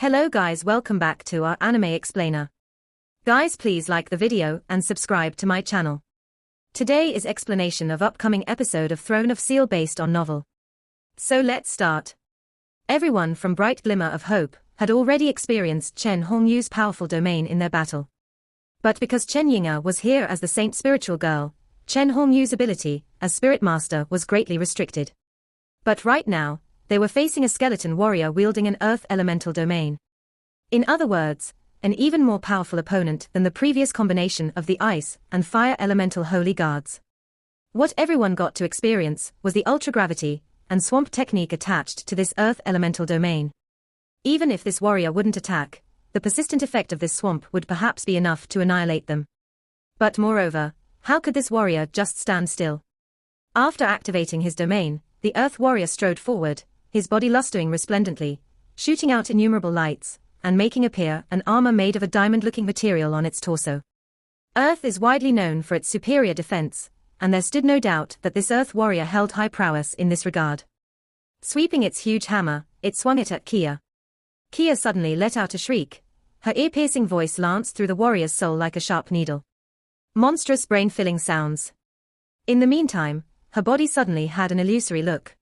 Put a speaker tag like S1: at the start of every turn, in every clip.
S1: Hello guys, welcome back to our anime explainer. Guys, please like the video and subscribe to my channel. Today is explanation of upcoming episode of Throne of Seal based on novel. So let's start. Everyone from Bright Glimmer of Hope had already experienced Chen Hongyu's powerful domain in their battle. But because Chen Yinga was here as the Saint Spiritual Girl, Chen Hongyu's ability as Spirit Master was greatly restricted. But right now, they were facing a skeleton warrior wielding an earth elemental domain. In other words, an even more powerful opponent than the previous combination of the ice and fire elemental holy guards. What everyone got to experience was the ultragravity and swamp technique attached to this earth elemental domain. Even if this warrior wouldn't attack, the persistent effect of this swamp would perhaps be enough to annihilate them. But moreover, how could this warrior just stand still? After activating his domain, the earth warrior strode forward, his body lustering resplendently, shooting out innumerable lights, and making appear an armor made of a diamond-looking material on its torso. Earth is widely known for its superior defense, and there stood no doubt that this earth warrior held high prowess in this regard. Sweeping its huge hammer, it swung it at Kia. Kia suddenly let out a shriek. Her ear-piercing voice lanced through the warrior's soul like a sharp needle. Monstrous brain-filling sounds. In the meantime, her body suddenly had an illusory look.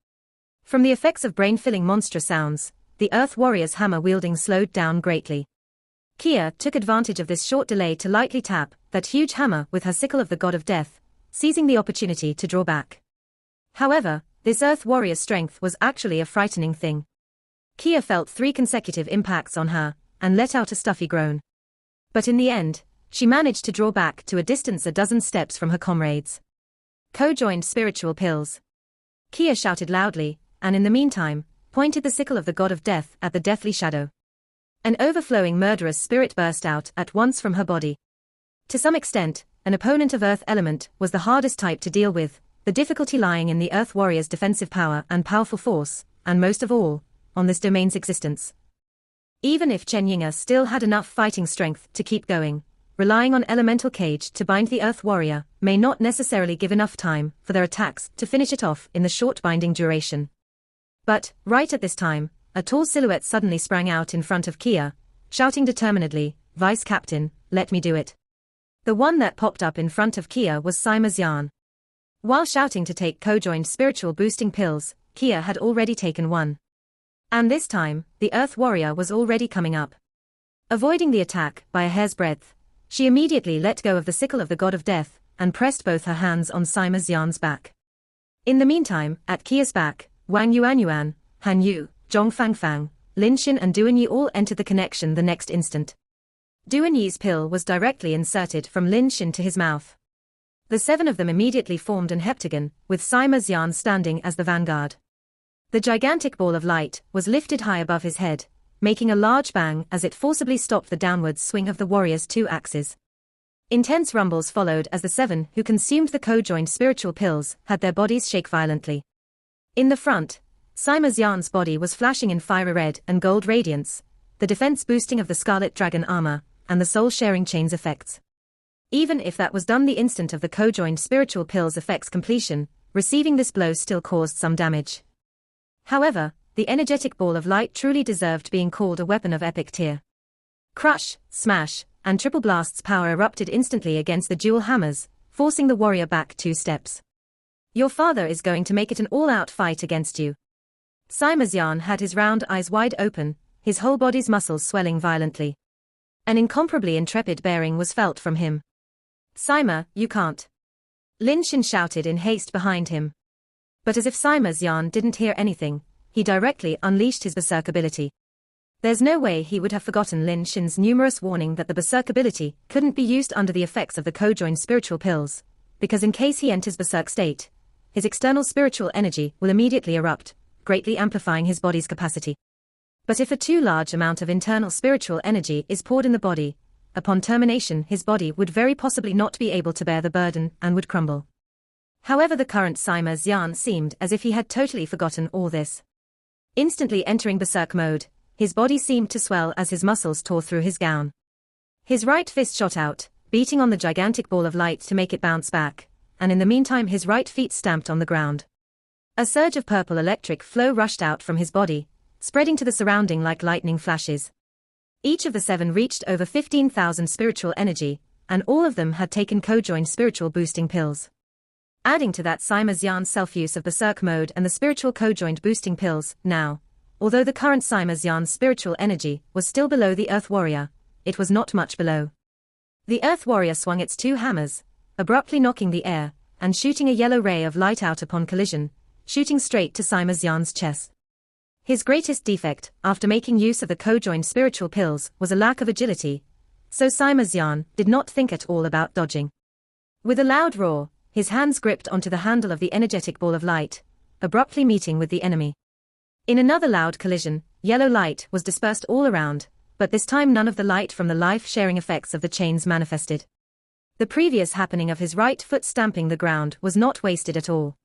S1: From the effects of brain-filling monstrous sounds, the earth warrior's hammer wielding slowed down greatly. Kia took advantage of this short delay to lightly tap that huge hammer with her sickle of the god of death, seizing the opportunity to draw back. However, this earth warrior's strength was actually a frightening thing. Kia felt 3 consecutive impacts on her, and let out a stuffy groan. But in the end, she managed to draw back to a distance a dozen steps from her comrades. Co-joined spiritual pills. Kia shouted loudly, and in the meantime, pointed the sickle of the god of death at the deathly shadow. An overflowing murderous spirit burst out at once from her body. To some extent, an opponent of earth element was the hardest type to deal with, the difficulty lying in the earth warrior's defensive power and powerful force, and most of all, on this domain's existence. Even if Chen Yinga still had enough fighting strength to keep going, relying on elemental cage to bind the earth warrior may not necessarily give enough time for their attacks to finish it off in the short binding duration. But, right at this time, a tall silhouette suddenly sprang out in front of Kia, shouting determinedly, "Vice Captain, let me do it." The one that popped up in front of Kia was Sima Xian. While shouting to take co-joined spiritual boosting pills, Kia had already taken one. And this time, the earth warrior was already coming up. Avoiding the attack by a hair's breadth, she immediately let go of the sickle of the god of death, and pressed both her hands on Sima Xian's back. In the meantime, at Kia's back, Wang Yuanyuan, Han Yu, Zhong Fangfang, Lin Xin and Duan Yi all entered the connection the next instant. Duan Yi's pill was directly inserted from Lin Xin to his mouth. The 7 of them immediately formed an heptagon, with Sima Xian standing as the vanguard. The gigantic ball of light was lifted high above his head, making a large bang as it forcibly stopped the downward swing of the warrior's 2 axes. Intense rumbles followed as the 7 who consumed the co-joined spiritual pills had their bodies shake violently. In the front, Sima Xian's body was flashing in fiery red and gold radiance, the defense boosting of the Scarlet Dragon armor, and the soul-sharing chains effects. Even if that was done the instant of the co-joined spiritual pills effects completion, receiving this blow still caused some damage. However, the energetic ball of light truly deserved being called a weapon of epic tier. Crush, smash, and triple blast's power erupted instantly against the dual hammers, forcing the warrior back 2 steps. Your father is going to make it an all-out fight against you. Sima Xian had his round eyes wide open, his whole body's muscles swelling violently. An incomparably intrepid bearing was felt from him. "Sima, you can't." Lin Xin shouted in haste behind him. But as if Sima Xian didn't hear anything, he directly unleashed his berserk ability. There's no way he would have forgotten Lin Xin's numerous warning that the berserk ability couldn't be used under the effects of the co-joined spiritual pills, because in case he enters berserk state, his external spiritual energy will immediately erupt, greatly amplifying his body's capacity. But if a too large amount of internal spiritual energy is poured in the body, upon termination his body would very possibly not be able to bear the burden and would crumble. However, the current Sima Xian seemed as if he had totally forgotten all this. Instantly entering berserk mode, his body seemed to swell as his muscles tore through his gown. His right fist shot out, beating on the gigantic ball of light to make it bounce back, and in the meantime his right feet stamped on the ground. A surge of purple electric flow rushed out from his body, spreading to the surrounding like lightning flashes. Each of the 7 reached over 15,000 spiritual energy, and all of them had taken co-joined spiritual boosting pills. Adding to that Sima Xian's self-use of Berserk mode and the spiritual co-joined boosting pills, now, although the current Sima Xian's spiritual energy was still below the Earth Warrior, it was not much below. The Earth Warrior swung its 2 hammers, abruptly knocking the air, and shooting a yellow ray of light out upon collision, shooting straight to Sima Xian's chest. His greatest defect, after making use of the co-joined spiritual pills, was a lack of agility, so Sima Xian did not think at all about dodging. With a loud roar, his hands gripped onto the handle of the energetic ball of light, abruptly meeting with the enemy. In another loud collision, yellow light was dispersed all around, but this time none of the light from the life-sharing effects of the chains manifested. The previous happening of his right foot stamping the ground was not wasted at all.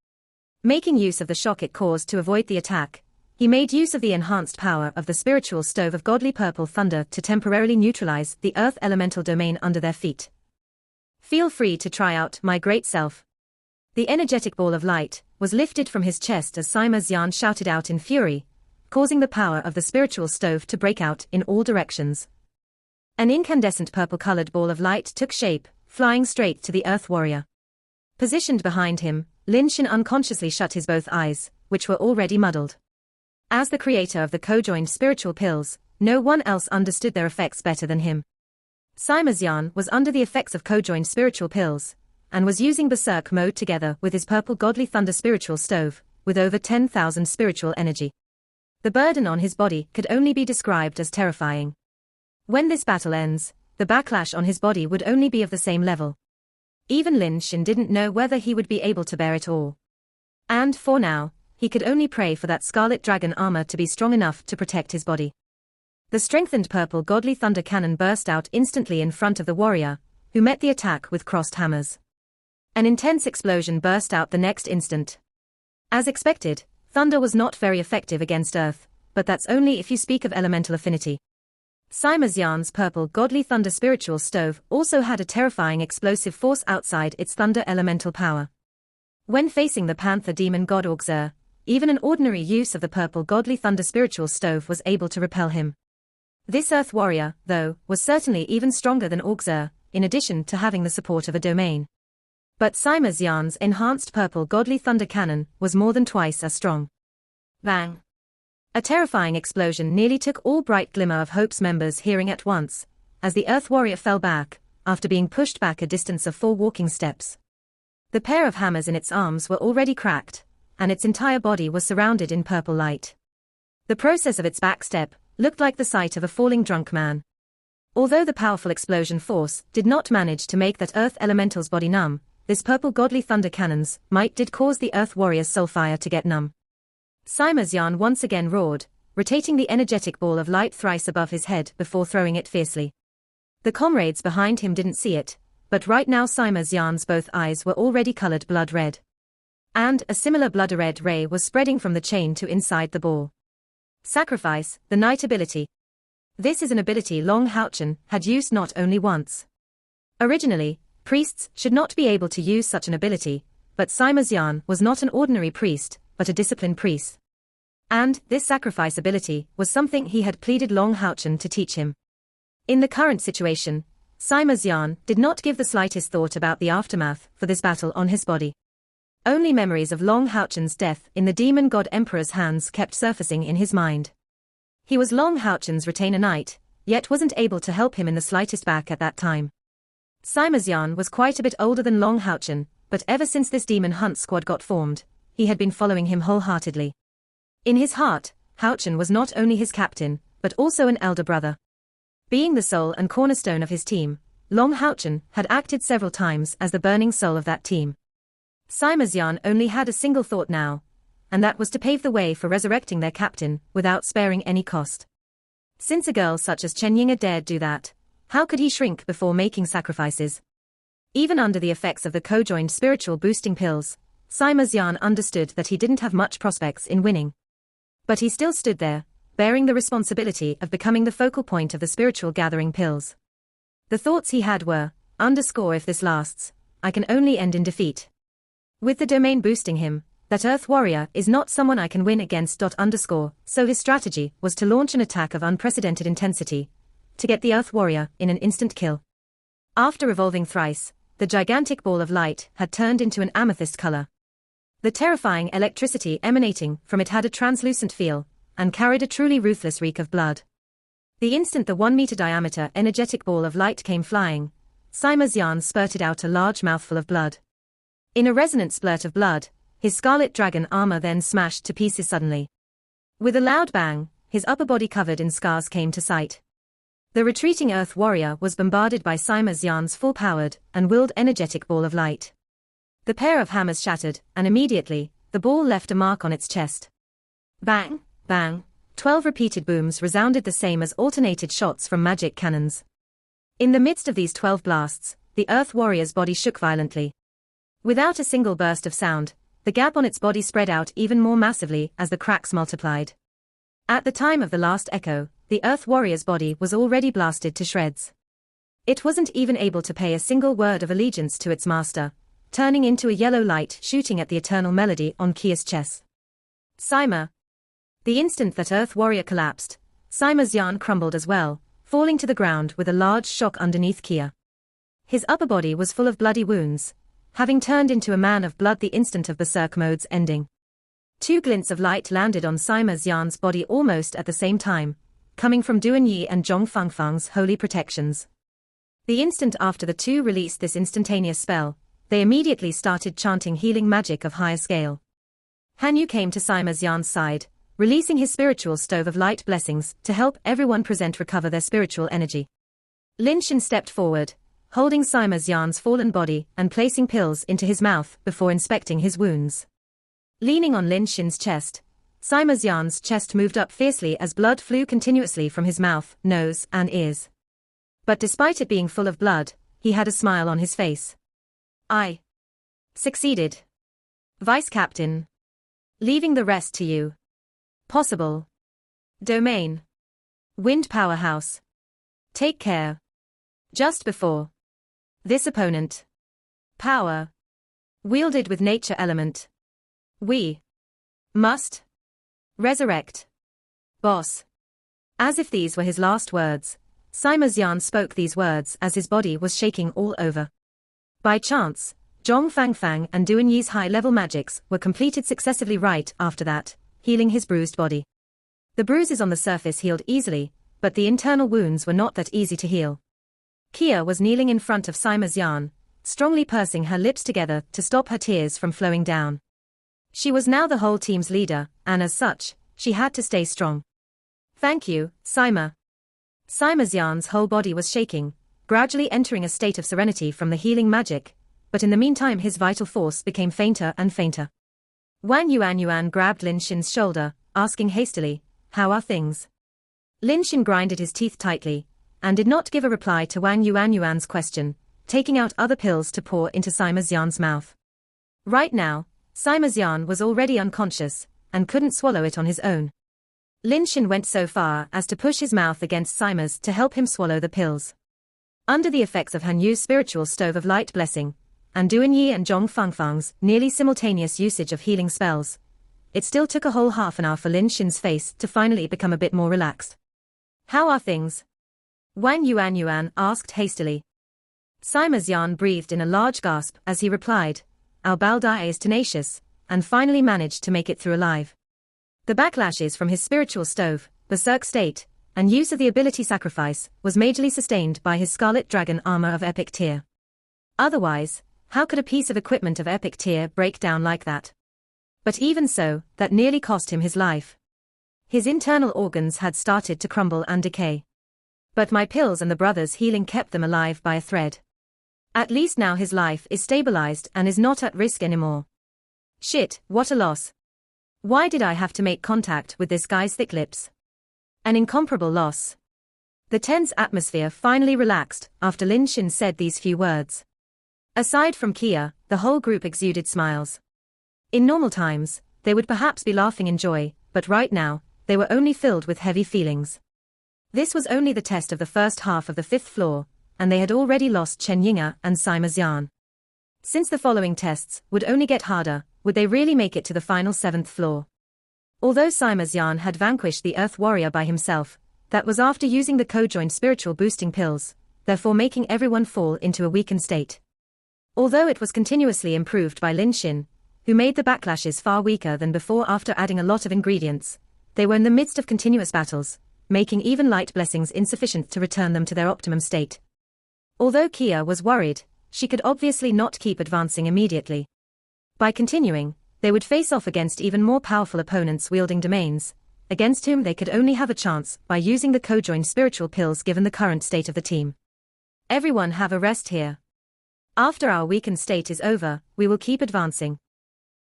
S1: Making use of the shock it caused to avoid the attack, he made use of the enhanced power of the spiritual stove of godly purple thunder to temporarily neutralize the earth elemental domain under their feet. Feel free to try out my great self. The energetic ball of light was lifted from his chest as Sima Xian shouted out in fury, causing the power of the spiritual stove to break out in all directions. An incandescent purple-colored ball of light took shape, flying straight to the Earth Warrior. Positioned behind him, Lin Xin unconsciously shut his both eyes, which were already muddled. As the creator of the co-joined spiritual pills, no one else understood their effects better than him. Sima Xian was under the effects of co-joined spiritual pills, and was using Berserk mode together with his purple godly thunder spiritual stove, with over 10,000 spiritual energy. The burden on his body could only be described as terrifying. When this battle ends, the backlash on his body would only be of the same level. Even Lin Xin didn't know whether he would be able to bear it all. And, for now, he could only pray for that scarlet dragon armor to be strong enough to protect his body. The strengthened purple godly thunder cannon burst out instantly in front of the warrior, who met the attack with crossed hammers. An intense explosion burst out the next instant. As expected, thunder was not very effective against earth, but that's only if you speak of elemental affinity. Sima Xian's purple godly thunder spiritual stove also had a terrifying explosive force outside its thunder elemental power. When facing the panther demon god Orgzer, even an ordinary use of the purple godly thunder spiritual stove was able to repel him. This earth warrior, though, was certainly even stronger than Orgzer, in addition to having the support of a domain. But Sima Xian's enhanced purple godly thunder cannon was more than twice as strong. Bang! A terrifying explosion nearly took all Bright Glimmer of Hope's members' hearing at once, as the earth warrior fell back, after being pushed back a distance of 4 walking steps. The pair of hammers in its arms were already cracked, and its entire body was surrounded in purple light. The process of its backstep looked like the sight of a falling drunk man. Although the powerful explosion force did not manage to make that earth elemental's body numb, this purple godly thunder cannon's might did cause the earth warrior's soul fire to get numb. Sima Xian once again roared, rotating the energetic ball of light thrice above his head before throwing it fiercely. The comrades behind him didn't see it, but right now Sima Xian's both eyes were already colored blood red. And a similar blood-red ray was spreading from the chain to inside the ball. Sacrifice, the night ability. This is an ability Long Houchen had used not only once. Originally, priests should not be able to use such an ability, but Sima Xian was not an ordinary priest, but a disciplined priest. And this sacrifice ability was something he had pleaded Long Houchen to teach him. In the current situation, Sima Xian did not give the slightest thought about the aftermath for this battle on his body. Only memories of Long Houchen's death in the demon god emperor's hands kept surfacing in his mind. He was Long Houchen's retainer knight, yet wasn't able to help him in the slightest back at that time. Sima Xian was quite a bit older than Long Houchen, but ever since this demon hunt squad got formed, he had been following him wholeheartedly. In his heart, Houchen was not only his captain, but also an elder brother. Being the soul and cornerstone of his team, Long Houchen had acted several times as the burning soul of that team. Sima Xian only had a single thought now, and that was to pave the way for resurrecting their captain, without sparing any cost. Since a girl such as Chen Yinga dared do that, how could he shrink before making sacrifices? Even under the effects of the co-joined spiritual boosting pills, Sima Xian understood that he didn't have much prospects in winning. But he still stood there, bearing the responsibility of becoming the focal point of the spiritual gathering pills. The thoughts he had were, if this lasts, I can only end in defeat. With the domain boosting him, that earth warrior is not someone I can win against. So his strategy was to launch an attack of unprecedented intensity, to get the Earth Warrior in an instant kill. After revolving thrice, the gigantic ball of light had turned into an amethyst color. The terrifying electricity emanating from it had a translucent feel, and carried a truly ruthless reek of blood. The instant the 1-meter diameter energetic ball of light came flying, Sima Xian spurted out a large mouthful of blood. In a resonant splurt of blood, his scarlet dragon armor then smashed to pieces suddenly. With a loud bang, his upper body covered in scars came to sight. The retreating Earth Warrior was bombarded by Sima Xian's full-powered and willed energetic ball of light. The pair of hammers shattered, and immediately, the ball left a mark on its chest. Bang, bang, 12 repeated booms resounded the same as alternated shots from magic cannons. In the midst of these 12 blasts, the Earth Warrior's body shook violently. Without a single burst of sound, the gap on its body spread out even more massively as the cracks multiplied. At the time of the last echo, the Earth Warrior's body was already blasted to shreds. It wasn't even able to pay a single word of allegiance to its master, turning into a yellow light shooting at the eternal melody on Kia's chest. Sima. The instant that Earth Warrior collapsed, Sima Xian crumbled as well, falling to the ground with a large shock underneath Kia. His upper body was full of bloody wounds, having turned into a man of blood the instant of Berserk mode's ending. 2 glints of light landed on Sima Xian's body almost at the same time, coming from Duan Yi and Zhong Fangfang's holy protections. The instant after the two released this instantaneous spell, they immediately started chanting healing magic of higher scale. Han Yu came to Sima Xian's side, releasing his spiritual stove of light blessings to help everyone present recover their spiritual energy. Lin Xin stepped forward, holding Sima Xian's fallen body and placing pills into his mouth before inspecting his wounds. Leaning on Lin Xin's chest, Sima Xian's chest moved up fiercely as blood flew continuously from his mouth, nose, and ears. But despite it being full of blood, he had a smile on his face. I succeeded, Vice Captain. Leaving the rest to you. Possible. Domain. Wind Powerhouse. Take care. Just before. This opponent. Power. Wielded with nature element. We must resurrect. Boss. As if these were his last words, Sima Xian spoke these words as his body was shaking all over. By chance, Zhong Fangfang and Duan Yi's high-level magics were completed successively right after that, healing his bruised body. The bruises on the surface healed easily, but the internal wounds were not that easy to heal. Kia was kneeling in front of Sima Xian, strongly pursing her lips together to stop her tears from flowing down. She was now the whole team's leader, and as such, she had to stay strong. Thank you, Sima. Sima Xian's whole body was shaking, gradually entering a state of serenity from the healing magic, but in the meantime his vital force became fainter and fainter. Wang Yuan grabbed Lin Xin's shoulder, asking hastily, "How are things?" Lin Xin grinded his teeth tightly, and did not give a reply to Wang Yuan's question, taking out other pills to pour into Sima Xian's mouth. Right now, Sima Xian was already unconscious, and couldn't swallow it on his own. Lin Xin went so far as to push his mouth against Sima's to help him swallow the pills. Under the effects of Han Yu's spiritual stove of light blessing, and Duan Yi and Zhong Fangfang's nearly simultaneous usage of healing spells, it still took a whole half an hour for Lin Xin's face to finally become a bit more relaxed. How are things? Wang Yuan asked hastily. Sima Xian breathed in a large gasp as he replied, "Our Baldai is tenacious, and finally managed to make it through alive." The backlashes from his spiritual stove, berserk state, and use of the ability sacrifice was majorly sustained by his Scarlet Dragon armor of epic tier. Otherwise, how could a piece of equipment of epic tier break down like that? But even so, that nearly cost him his life. His internal organs had started to crumble and decay. But my pills and the brothers' healing kept them alive by a thread. At least now his life is stabilized and is not at risk anymore. Shit, what a loss. Why did I have to make contact with this guy's thick lips? An incomparable loss. The tense atmosphere finally relaxed after Lin Xin said these few words. Aside from Kia, the whole group exuded smiles. In normal times, they would perhaps be laughing in joy, but right now, they were only filled with heavy feelings. This was only the test of the first half of the 5th floor, and they had already lost Chen Yinga and Sima Xian. Since the following tests would only get harder, would they really make it to the final 7th floor? Although Sima Xian had vanquished the Earth Warrior by himself, That was after using the co-joined spiritual boosting pills, therefore making everyone fall into a weakened state. Although it was continuously improved by Lin Xin, who made the backlashes far weaker than before after adding a lot of ingredients, they were in the midst of continuous battles, making even light blessings insufficient to return them to their optimum state. Although Kia was worried, she could obviously not keep advancing immediately. By continuing, they would face off against even more powerful opponents wielding domains, against whom they could only have a chance by using the co-joined spiritual pills given the current state of the team. Everyone have a rest here. After our weakened state is over, we will keep advancing.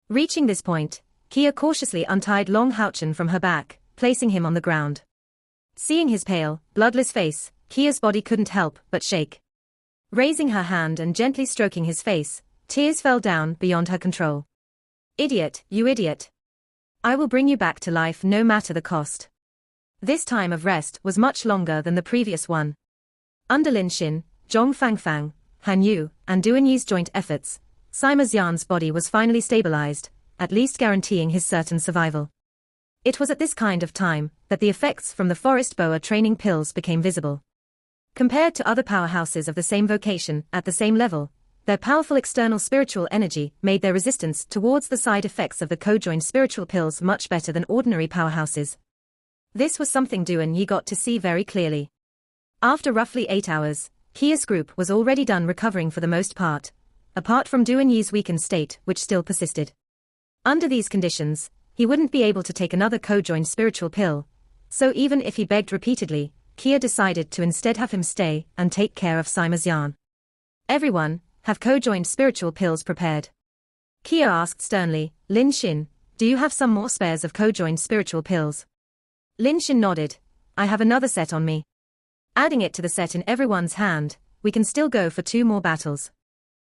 S1: Reaching this point, Kia cautiously untied Long Houchen from her back, placing him on the ground. Seeing his pale, bloodless face, Kia's body couldn't help but shake. Raising her hand and gently stroking his face, tears fell down beyond her control. "Idiot, you idiot. I will bring you back to life no matter the cost." This time of rest was much longer than the previous one. Under Lin Xin, Zhong Fangfang, Han Yu, and Duan Yi's joint efforts, Sima Xian's body was finally stabilized, at least guaranteeing his certain survival. It was at this kind of time that the effects from the forest boa training pills became visible. Compared to other powerhouses of the same vocation at the same level, their powerful external spiritual energy made their resistance towards the side effects of the co-joined spiritual pills much better than ordinary powerhouses. This was something Duan Yi got to see very clearly. After roughly 8 hours, Kia's group was already done recovering for the most part, apart from Duan Yi's weakened state which still persisted. Under these conditions, he wouldn't be able to take another co-joined spiritual pill, so even if he begged repeatedly, Kia decided to instead have him stay and take care of Sima Xian. "Everyone, have co-joined spiritual pills prepared?" Kia asked sternly. "Lin Xin, do you have some more spares of co-joined spiritual pills?" Lin Xin nodded. "I have another set on me." Adding it to the set in everyone's hand, we can still go for 2 more battles.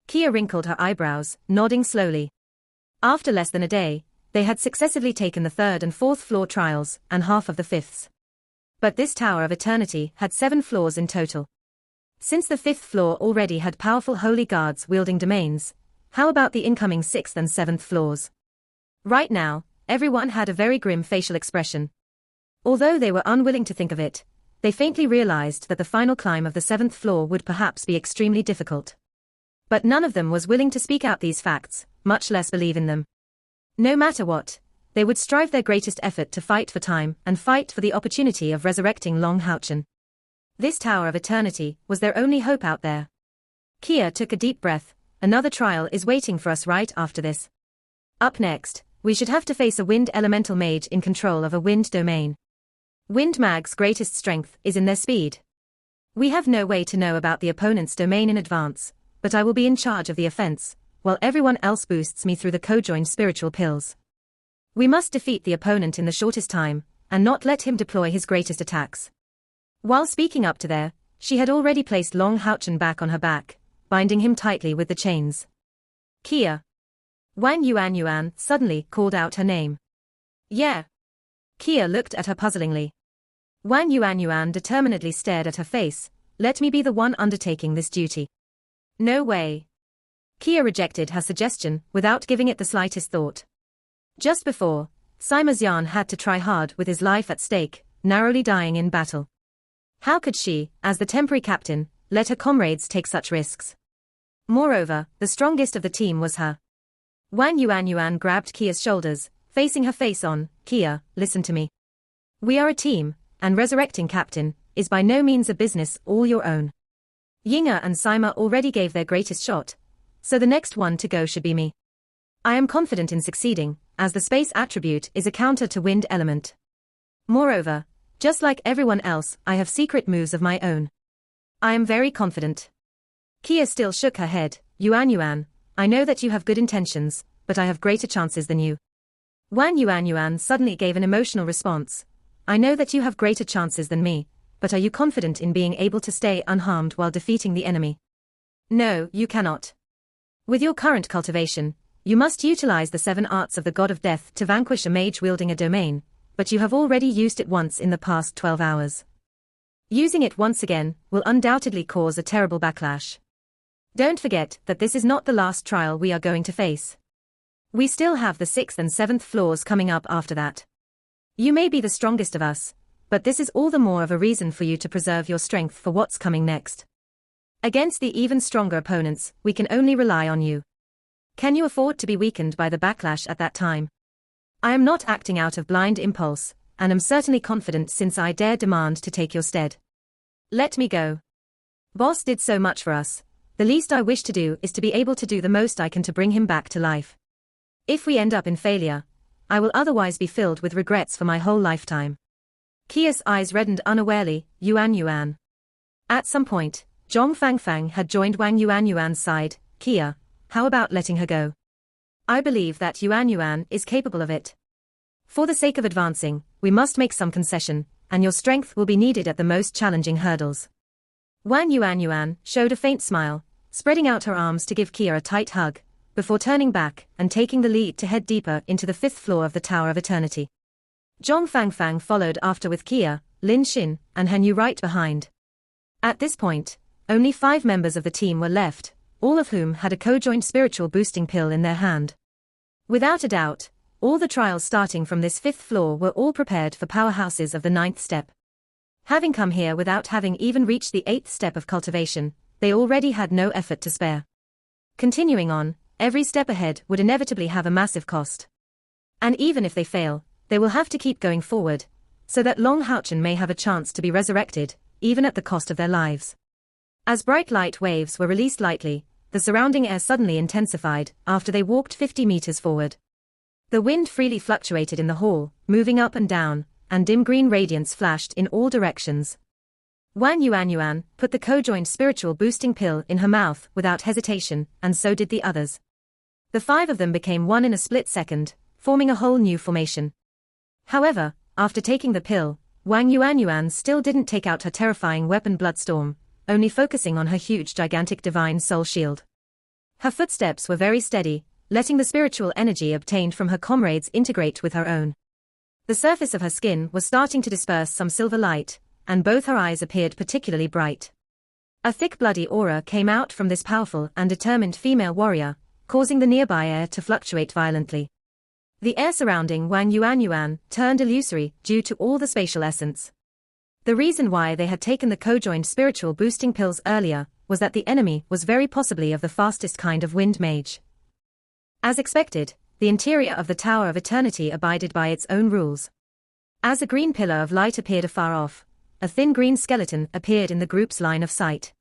S1: Kia wrinkled her eyebrows, nodding slowly. After less than a day, they had successively taken the 3rd and 4th floor trials, and half of the 5th. But this Tower of Eternity had 7 floors in total. Since the 5th floor already had powerful holy guards wielding domains, how about the incoming 6th and 7th floors? Right now, everyone had a very grim facial expression. Although they were unwilling to think of it, they faintly realized that the final climb of the 7th floor would perhaps be extremely difficult. But none of them was willing to speak out these facts, much less believe in them. No matter what, they would strive their greatest effort to fight for time and fight for the opportunity of resurrecting Long Houchen. This Tower of Eternity was their only hope out there. Kia took a deep breath. Another trial is waiting for us right after this. Up next, we should have to face a wind elemental mage in control of a wind domain. Wind mag's greatest strength is in their speed. We have no way to know about the opponent's domain in advance, but I will be in charge of the offense, while everyone else boosts me through the co-joined spiritual pills. We must defeat the opponent in the shortest time, and not let him deploy his greatest attacks. While speaking up to there, she had already placed Long Houchen back on her back, binding him tightly with the chains. "Kia." Wang Yuan suddenly called out her name. "Yeah." Kia looked at her puzzlingly. Wang Yuan determinedly stared at her face. "Let me be the one undertaking this duty." "No way." Kia rejected her suggestion without giving it the slightest thought. Just before, Sima Xian had to try hard with his life at stake, narrowly dying in battle. How could she, as the temporary captain, let her comrades take such risks? Moreover, the strongest of the team was her. Wang Yuan grabbed Kia's shoulders, facing her face on. "Kia, listen to me. We are a team, and resurrecting captain is by no means a business all your own. Yinga and Sima already gave their greatest shot, so the next one to go should be me. I am confident in succeeding, as the space attribute is a counter to wind element. Moreover, just like everyone else, I have secret moves of my own. I am very confident." Kia still shook her head. Yuan, I know that you have good intentions, but I have greater chances than you." Wang Yuan suddenly gave an emotional response. "I know that you have greater chances than me, but are you confident in being able to stay unharmed while defeating the enemy?" "No, you cannot. With your current cultivation, you must utilize the 7 arts of the God of Death to vanquish a mage wielding a domain, but you have already used it once in the past 12 hours. Using it once again will undoubtedly cause a terrible backlash. Don't forget that this is not the last trial we are going to face. We still have the 6th and 7th floors coming up after that. You may be the strongest of us, but this is all the more of a reason for you to preserve your strength for what's coming next. Against the even stronger opponents, we can only rely on you. Can you afford to be weakened by the backlash at that time? I am not acting out of blind impulse, and am certainly confident since I dare demand to take your stead. Let me go. Boss did so much for us. The least I wish to do is to be able to do the most I can to bring him back to life. If we end up in failure, I will otherwise be filled with regrets for my whole lifetime. Kia's eyes reddened unawarely. Yuan. At some point, Zhong Fangfang had joined Wang Yuan's side. Kia, how about letting her go? I believe that Yuan is capable of it. For the sake of advancing, we must make some concession, and your strength will be needed at the most challenging hurdles. Wang Yuan showed a faint smile, spreading out her arms to give Kia a tight hug, before turning back and taking the lead to head deeper into the 5th floor of the Tower of Eternity. Zhong Fangfang followed after with Kia, Lin Xin, and Han Yu right behind. At this point, only 5 members of the team were left, all of whom had a co-joined spiritual boosting pill in their hand. Without a doubt, all the trials starting from this 5th floor were all prepared for powerhouses of the 9th step. Having come here without having even reached the 8th step of cultivation, they already had no effort to spare. Continuing on, every step ahead would inevitably have a massive cost. And even if they fail, they will have to keep going forward, so that Long Haochen may have a chance to be resurrected, even at the cost of their lives. As bright light waves were released lightly, the surrounding air suddenly intensified after they walked 50 meters forward. The wind freely fluctuated in the hall, moving up and down, and dim green radiance flashed in all directions. Wang Yuan put the co-joined spiritual boosting pill in her mouth without hesitation, and so did the others. The 5 of them became one in a split second, forming a whole new formation. However, after taking the pill, Wang Yuan still didn't take out her terrifying weapon Bloodstorm, only focusing on her huge gigantic divine soul shield. Her footsteps were very steady, letting the spiritual energy obtained from her comrades integrate with her own. The surface of her skin was starting to disperse some silver light, and both her eyes appeared particularly bright. A thick bloody aura came out from this powerful and determined female warrior, causing the nearby air to fluctuate violently. The air surrounding Wang Yuan turned illusory due to all the spatial essence. The reason why they had taken the co-joined spiritual boosting pills earlier was that the enemy was very possibly of the fastest kind of wind mage. As expected, the interior of the Tower of Eternity abided by its own rules. As a green pillar of light appeared afar off, a thin green skeleton appeared in the group's line of sight.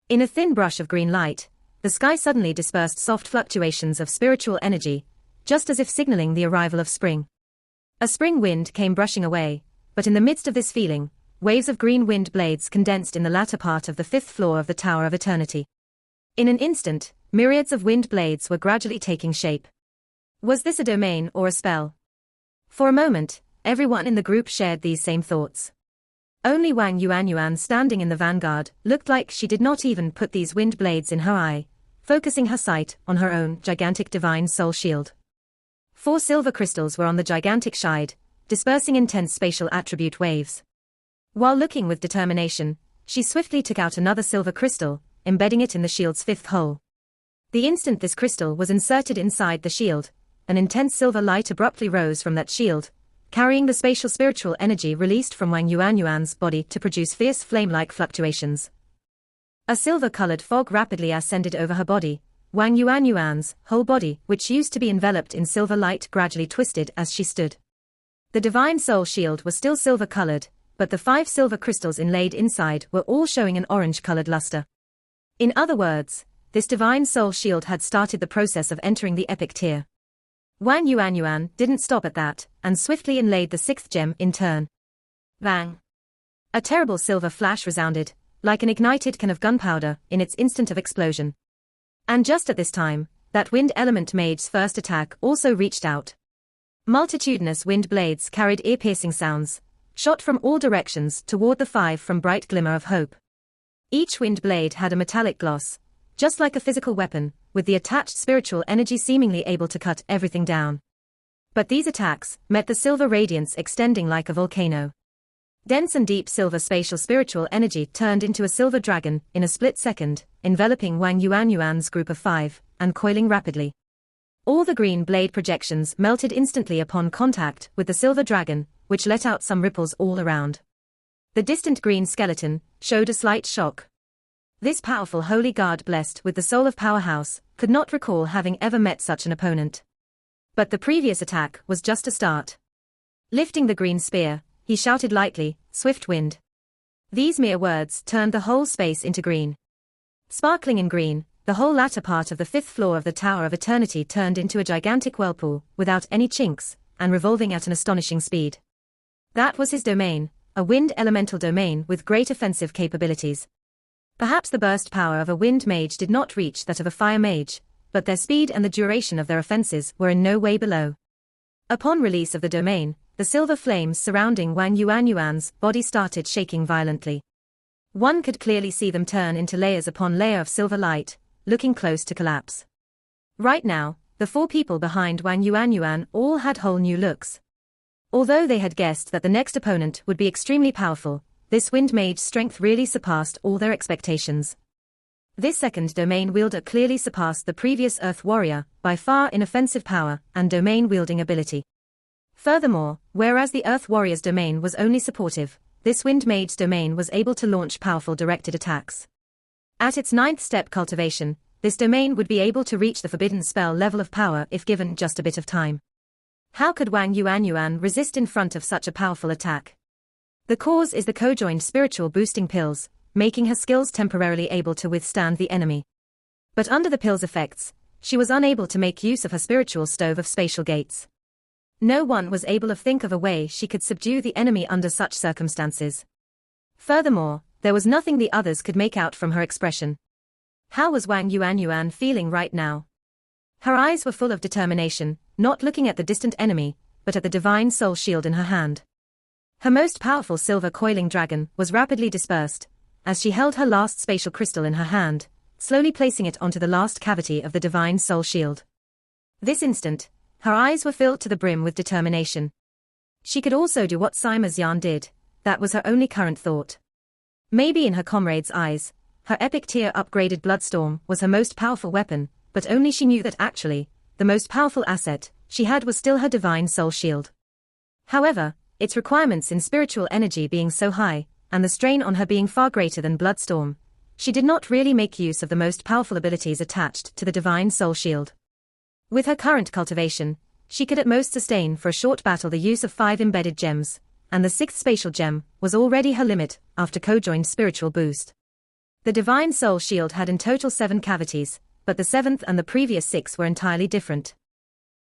S1: In a thin brush of green light, the sky suddenly dispersed soft fluctuations of spiritual energy, just as if signaling the arrival of spring. A spring wind came brushing away, but in the midst of this feeling, waves of green wind blades condensed in the latter part of the 5th floor of the Tower of Eternity. In an instant, myriads of wind blades were gradually taking shape. Was this a domain or a spell? For a moment, everyone in the group shared these same thoughts. Only Wang Yuan standing in the vanguard looked like she did not even put these wind blades in her eye, focusing her sight on her own gigantic divine soul shield. 4 silver crystals were on the gigantic shide, dispersing intense spatial attribute waves. While looking with determination, she swiftly took out another silver crystal, embedding it in the shield's 5th hole. The instant this crystal was inserted inside the shield, an intense silver light abruptly rose from that shield, carrying the spatial spiritual energy released from Wang Yuan's body to produce fierce flame-like fluctuations. A silver-colored fog rapidly ascended over her body. Wang Yuan's whole body, which used to be enveloped in silver light, gradually twisted as she stood. The divine soul shield was still silver-colored, but the 5 silver crystals inlaid inside were all showing an orange-colored luster. In other words, this divine soul shield had started the process of entering the epic tier. Wang Yuan didn't stop at that, and swiftly inlaid the 6th gem in turn. Bang! A terrible silver flash resounded, like an ignited can of gunpowder, in its instant of explosion. And just at this time, that wind element mage's first attack also reached out. Multitudinous wind blades carried ear-piercing sounds, shot from all directions toward the 5 from bright glimmer of hope. Each wind blade had a metallic gloss, just like a physical weapon, with the attached spiritual energy seemingly able to cut everything down. But these attacks met the silver radiance extending like a volcano. Dense and deep silver spatial spiritual energy turned into a silver dragon in a split second, enveloping Wang Yuan's group of 5, and coiling rapidly. All the green blade projections melted instantly upon contact with the silver dragon, which let out some ripples all around. The distant green skeleton showed a slight shock. This powerful holy guard blessed with the soul of powerhouse could not recall having ever met such an opponent. But the previous attack was just a start. Lifting the green spear, he shouted lightly, "Swift wind." These mere words turned the whole space into green. Sparkling in green, the whole latter part of the 5th floor of the Tower of Eternity turned into a gigantic whirlpool, without any chinks, and revolving at an astonishing speed. That was his domain, a wind elemental domain with great offensive capabilities. Perhaps the burst power of a wind mage did not reach that of a fire mage, but their speed and the duration of their offenses were in no way below. Upon release of the domain, the silver flames surrounding Wang Yuanyuan's body started shaking violently. One could clearly see them turn into layers upon layer of silver light, looking close to collapse. Right now, the 4 people behind Wang Yuanyuan all had whole new looks. Although they had guessed that the next opponent would be extremely powerful, this wind mage's strength really surpassed all their expectations. This second domain wielder clearly surpassed the previous Earth warrior by far in offensive power and domain-wielding ability. Furthermore, whereas the Earth warrior's domain was only supportive, this wind mage's domain was able to launch powerful directed attacks. At its 9th step cultivation, this domain would be able to reach the forbidden spell level of power if given just a bit of time. How could Wang Yuanyuan resist in front of such a powerful attack? The cause is the co-joined spiritual boosting pills, making her skills temporarily able to withstand the enemy. But under the pills' effects, she was unable to make use of her spiritual stove of spatial gates. No one was able to think of a way she could subdue the enemy under such circumstances. Furthermore, there was nothing the others could make out from her expression. How was Wang Yuanyuan feeling right now? Her eyes were full of determination, not looking at the distant enemy, but at the divine soul shield in her hand. Her most powerful silver coiling dragon was rapidly dispersed, as she held her last spatial crystal in her hand, slowly placing it onto the last cavity of the divine soul shield. This instant, her eyes were filled to the brim with determination. She could also do what Sima Xian did, that was her only current thought. Maybe in her comrade's eyes, her epic tier upgraded Bloodstorm was her most powerful weapon, but only she knew that actually, the most powerful asset she had was still her divine soul shield. However, its requirements in spiritual energy being so high, and the strain on her being far greater than Bloodstorm, she did not really make use of the most powerful abilities attached to the divine soul shield. With her current cultivation, she could at most sustain for a short battle the use of 5 embedded gems, and the 6th spatial gem was already her limit after co-joined spiritual boost. The divine soul shield had in total 7 cavities, but the 7th and the previous 6 were entirely different.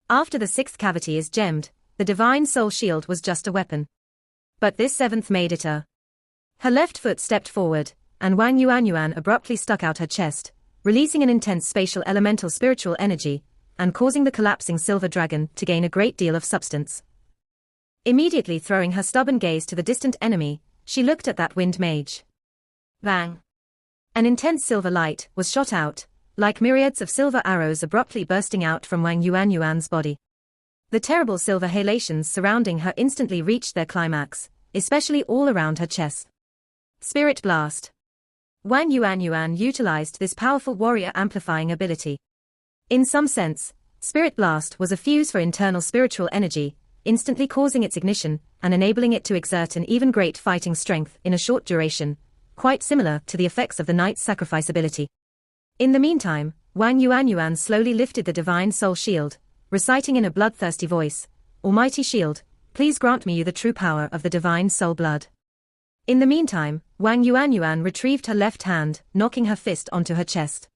S1: After the 6th cavity is gemmed, the divine soul shield was just a weapon. But this 7th made it a. Her left foot stepped forward, and Wang Yuanyuan abruptly stuck out her chest, releasing an intense spatial elemental spiritual energy, and causing the collapsing silver dragon to gain a great deal of substance. Immediately throwing her stubborn gaze to the distant enemy, she looked at that wind mage. Bang! An intense silver light was shot out, like myriads of silver arrows abruptly bursting out from Wang Yuanyuan's body. The terrible silver halations surrounding her instantly reached their climax, especially all around her chest. Spirit Blast. Wang Yuanyuan utilized this powerful warrior amplifying ability. In some sense, Spirit Blast was a fuse for internal spiritual energy, instantly causing its ignition and enabling it to exert an even great fighting strength in a short duration, quite similar to the effects of the Knight's Sacrifice ability. In the meantime, Wang Yuanyuan slowly lifted the divine soul shield, reciting in a bloodthirsty voice, "Almighty shield, please grant me you the true power of the divine soul blood." In the meantime, Wang Yuanyuan retrieved her left hand, knocking her fist onto her chest.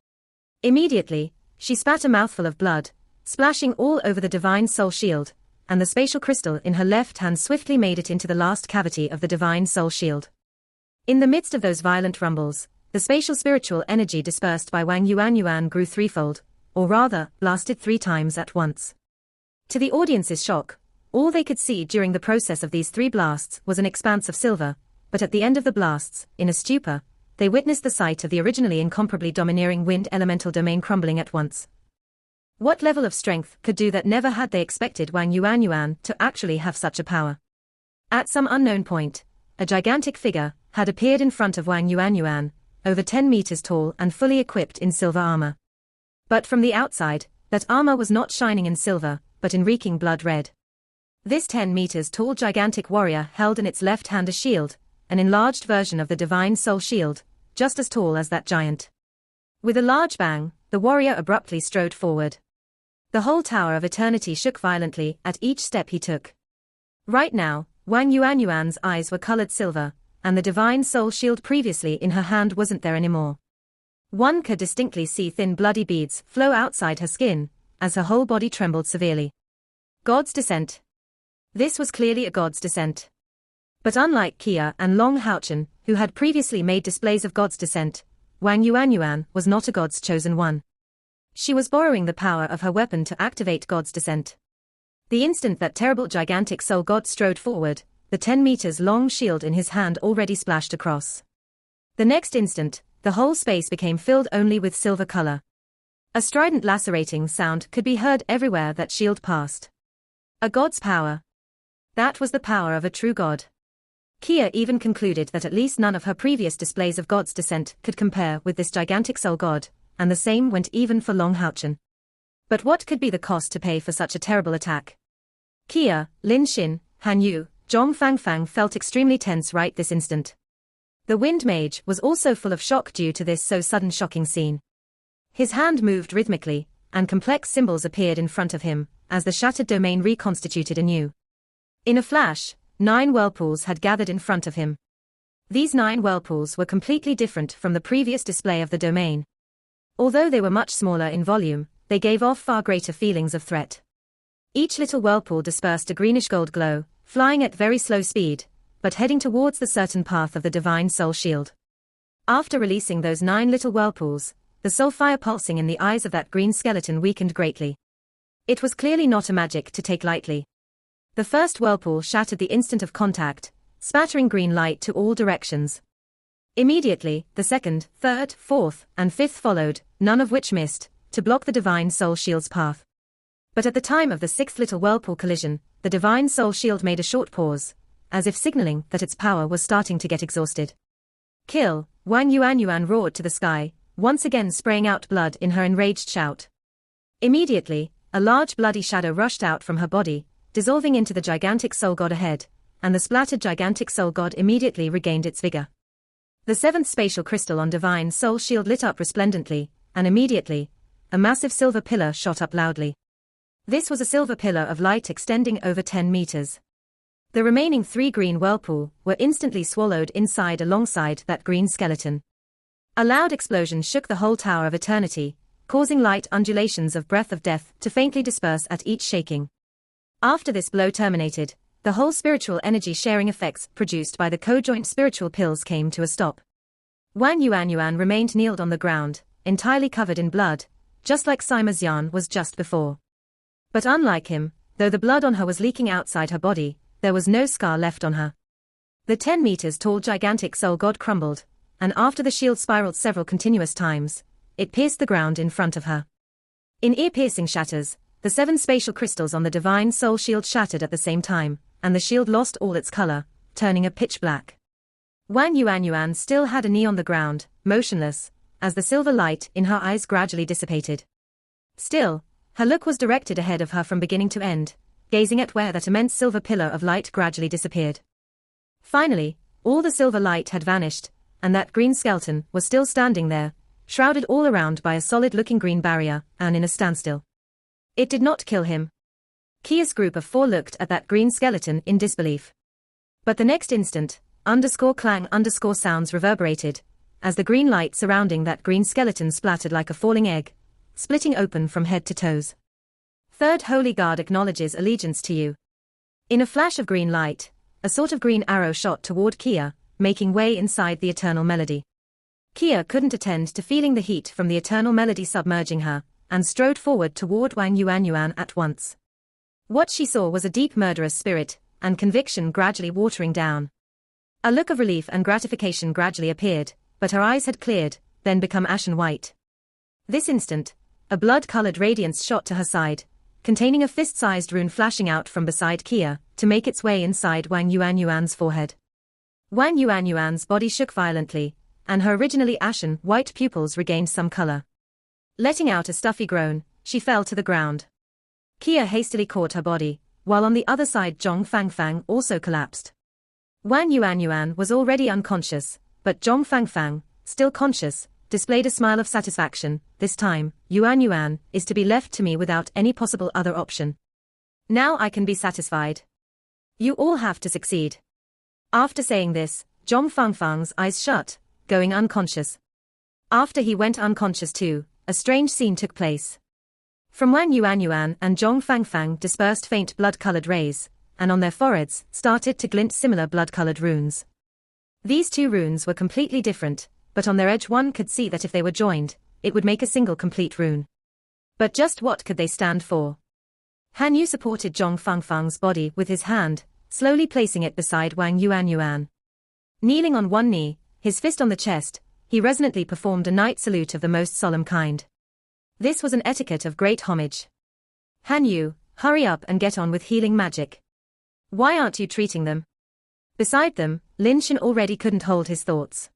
S1: Immediately, she spat a mouthful of blood, splashing all over the divine soul shield, and the spatial crystal in her left hand swiftly made it into the last cavity of the divine soul shield. In the midst of those violent rumbles, the spatial spiritual energy dispersed by Wang Yuanyuan grew threefold, or rather, blasted 3 times at once. To the audience's shock, all they could see during the process of these 3 blasts was an expanse of silver, but at the end of the blasts, in a stupor, they witnessed the sight of the originally incomparably domineering wind elemental domain crumbling at once. What level of strength could do that? Never had they expected Wang Yuanyuan to actually have such a power. At some unknown point, a gigantic figure had appeared in front of Wang Yuanyuan, over 10 meters tall and fully equipped in silver armor. But from the outside, that armor was not shining in silver, but in reeking blood red. This 10 meters tall gigantic warrior held in its left hand a shield, an enlarged version of the divine soul shield, just as tall as that giant. With a large bang, the warrior abruptly strode forward. The whole Tower of Eternity shook violently at each step he took. Right now, Wang Yuanyuan's eyes were colored silver, and the divine soul shield previously in her hand wasn't there anymore. One could distinctly see thin bloody beads flow outside her skin, as her whole body trembled severely. God's descent. This was clearly a God's descent. But unlike Kia and Long Haochen, who had previously made displays of God's descent, Wang Yuanyuan was not a God's chosen one. She was borrowing the power of her weapon to activate God's descent. The instant that terrible gigantic soul god strode forward, the 10 meters long shield in his hand already splashed across. The next instant, the whole space became filled only with silver color. A strident lacerating sound could be heard everywhere that shield passed. A god's power. That was the power of a true god. Kia even concluded that at least none of her previous displays of God's descent could compare with this gigantic soul god, and the same went even for Long Haochen. But what could be the cost to pay for such a terrible attack? Kia, Lin Xin, Han Yu, Zhong Fangfang felt extremely tense right this instant. The Wind Mage was also full of shock due to this so sudden shocking scene. His hand moved rhythmically, and complex symbols appeared in front of him, as the shattered domain reconstituted anew. In a flash, 9 whirlpools had gathered in front of him. These 9 whirlpools were completely different from the previous display of the domain. Although they were much smaller in volume, they gave off far greater feelings of threat. Each little whirlpool dispersed a greenish-gold glow, flying at very slow speed, but heading towards the certain path of the divine soul shield. After releasing those 9 little whirlpools, the soul fire pulsing in the eyes of that green skeleton weakened greatly. It was clearly not a magic to take lightly. The first whirlpool shattered the instant of contact, spattering green light to all directions. Immediately, the second, third, fourth, and fifth followed, none of which missed, to block the divine soul shield's path. But at the time of the 6th little whirlpool collision, the divine soul shield made a short pause, as if signaling that its power was starting to get exhausted. Kill, Wang Yuanyuan roared to the sky, once again spraying out blood in her enraged shout. Immediately, a large bloody shadow rushed out from her body, dissolving into the gigantic soul god ahead, and the splattered gigantic soul god immediately regained its vigor. The 7th spatial crystal on divine soul shield lit up resplendently, and immediately, a massive silver pillar shot up loudly. This was a silver pillar of light extending over 10 meters. The remaining 3 green whirlpool were instantly swallowed inside alongside that green skeleton. A loud explosion shook the whole Tower of Eternity, causing light undulations of breath of death to faintly disperse at each shaking. After this blow terminated, the whole spiritual energy sharing effects produced by the co-joint spiritual pills came to a stop. Wang Yuanyuan remained kneeled on the ground, entirely covered in blood, just like Sima Xian was just before. But unlike him, though the blood on her was leaking outside her body, there was no scar left on her. The 10 meters tall gigantic soul god crumbled, and after the shield spiraled several continuous times, it pierced the ground in front of her. In ear-piercing shatters, the 7 spatial crystals on the divine soul shield shattered at the same time, and the shield lost all its color, turning a pitch black. Wang Yuanyuan still had a knee on the ground, motionless, as the silver light in her eyes gradually dissipated. Still, her look was directed ahead of her from beginning to end, gazing at where that immense silver pillar of light gradually disappeared. Finally, all the silver light had vanished, and that green skeleton was still standing there, shrouded all around by a solid-looking green barrier, and in a standstill. It did not kill him. Kia's group of 4 looked at that green skeleton in disbelief. But the next instant, _clang sounds reverberated, as the green light surrounding that green skeleton splattered like a falling egg, splitting open from head to toes. Third Holy Guard acknowledges allegiance to you. In a flash of green light, a sort of green arrow shot toward Kia, making way inside the eternal melody. Kia couldn't attend to feeling the heat from the eternal melody submerging her, and strode forward toward Wang Yuanyuan at once. What she saw was a deep murderous spirit, and conviction gradually watering down. A look of relief and gratification gradually appeared, but her eyes had cleared, then become ashen white. This instant, a blood-colored radiance shot to her side, containing a fist-sized rune flashing out from beside Kia, to make its way inside Wang Yuanyuan's forehead. Wang Yuanyuan's body shook violently, and her originally ashen white pupils regained some color. Letting out a stuffy groan, she fell to the ground. Kia hastily caught her body, while on the other side Zhong Fangfang also collapsed. Wang Yuanyuan was already unconscious, but Zhong Fangfang, still conscious, displayed a smile of satisfaction. This time, Yuanyuan is to be left to me without any possible other option. Now I can be satisfied. You all have to succeed. After saying this, Zhong Fangfang's eyes shut, going unconscious. After he went unconscious too, a strange scene took place. From Wang Yuanyuan and Zhong Fangfang dispersed faint blood-colored rays, and on their foreheads started to glint similar blood-colored runes. These two runes were completely different, but on their edge one could see that if they were joined, it would make a single complete rune. But just what could they stand for? Han Yu supported Zhong Fangfang's body with his hand, slowly placing it beside Wang Yuanyuan. Kneeling on one knee, his fist on the chest, he resonantly performed a knight salute of the most solemn kind. This was an etiquette of great homage. Han Yu, hurry up and get on with healing magic. Why aren't you treating them? Beside them, Lin Shan already couldn't hold his thoughts.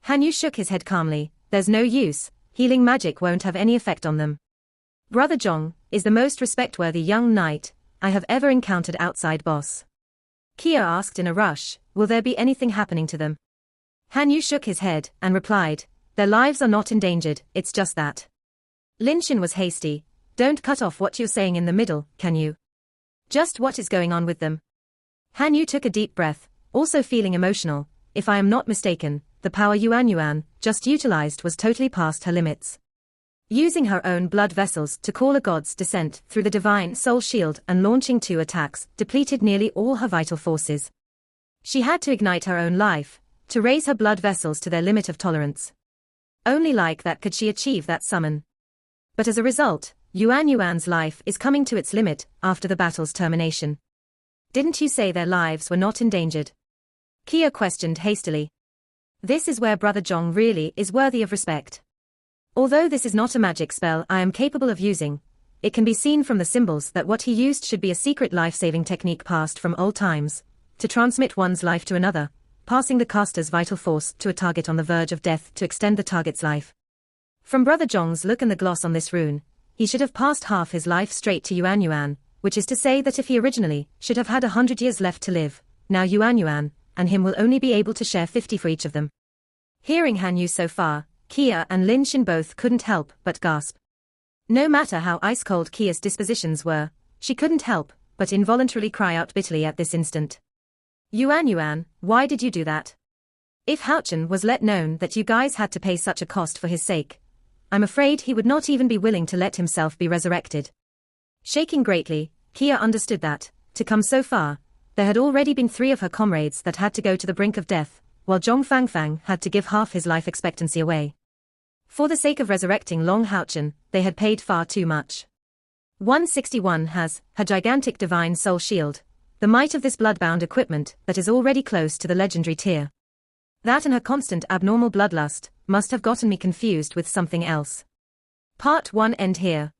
S1: Han Yu shook his head calmly. There's no use, healing magic won't have any effect on them. Brother Zhong is the most respect-worthy young knight I have ever encountered outside boss. Kia asked in a rush, will there be anything happening to them? Han Yu shook his head and replied, their lives are not endangered, it's just that. Lin Shan was hasty. Don't cut off what you're saying in the middle, can you? Just what is going on with them? Han Yu took a deep breath, also feeling emotional. If I am not mistaken, the power Yuanyuan just utilized was totally past her limits. Using her own blood vessels to call a god's descent through the divine soul shield and launching 2 attacks depleted nearly all her vital forces. She had to ignite her own life, to raise her blood vessels to their limit of tolerance. Only like that could she achieve that summon. But as a result, Yuanyuan's life is coming to its limit after the battle's termination. Didn't you say their lives were not endangered? Kia questioned hastily. This is where Brother Zhong really is worthy of respect. Although this is not a magic spell I am capable of using, it can be seen from the symbols that what he used should be a secret life-saving technique passed from old times, to transmit one's life to another, passing the caster's vital force to a target on the verge of death to extend the target's life. From Brother Zhong's look and the gloss on this rune, he should have passed half his life straight to Yuanyuan, which is to say that if he originally should have had 100 years left to live, now Yuanyuan and him will only be able to share 50 for each of them. Hearing Han Yu so far, Kia and Lin Shan both couldn't help but gasp. No matter how ice-cold Kia's dispositions were, she couldn't help but involuntarily cry out bitterly at this instant. Yuanyuan, why did you do that? If Haochen was let known that you guys had to pay such a cost for his sake, I'm afraid he would not even be willing to let himself be resurrected. Shaking greatly, Kia understood that, to come so far, there had already been 3 of her comrades that had to go to the brink of death, while Zhong Fangfang had to give half his life expectancy away. For the sake of resurrecting Long Haochen, they had paid far too much. 161 has her gigantic divine soul shield, the might of this bloodbound equipment that is already close to the legendary tier. That and her constant abnormal bloodlust must have gotten me confused with something else. Part 1 end here.